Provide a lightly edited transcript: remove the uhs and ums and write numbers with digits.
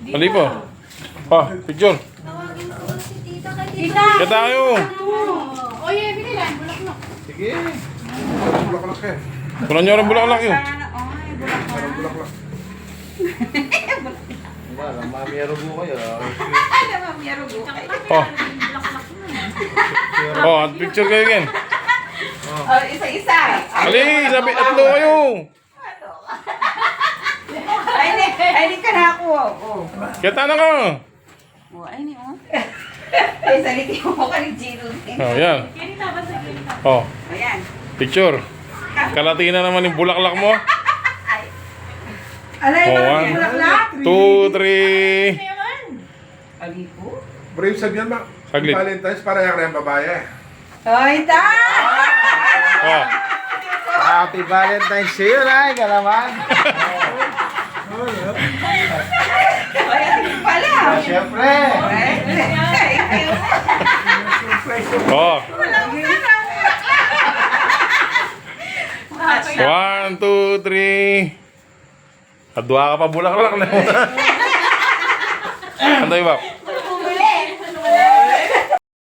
Mali po. Oh, picture. Tawagin ko si tita kay Tita! Kaya tayo. Oy, binilan. Bulaklak. Sige. Bulaklak eh. Kunan nyo rin bulaklak yun. Oy, bulaklak. Parang bulaklak. Wala, mamiyaro mo kayo. Ano, mamiyaro ko kayo. Oh. Oh, at picture kayo again. Oh, isa-isa. Ali, sabi, tatlo kayo. Ay, di ka na ako. Oh. Kaya tayo na ka. Oh, ay, ni, oh. Ay, saliti mo ka ni Gino. Oh, yan. Oh, Ayan. picture. Kalati na naman yung bulaklak mo. Alay, Oh, bakit one. yung bulaklak? 2, 3. Ali po. Brave sabihan ba? Saglit. Valentine's para yung kayang babae. Oy, ta! Oh. Happy Valentine's to you, Nay. Ka naman. Ay, ali pala. Siyempre. Ay, thank you. Oh. Walang sarap. 1, 2, 3. At dua ka pa bulaklak na. Antay ba?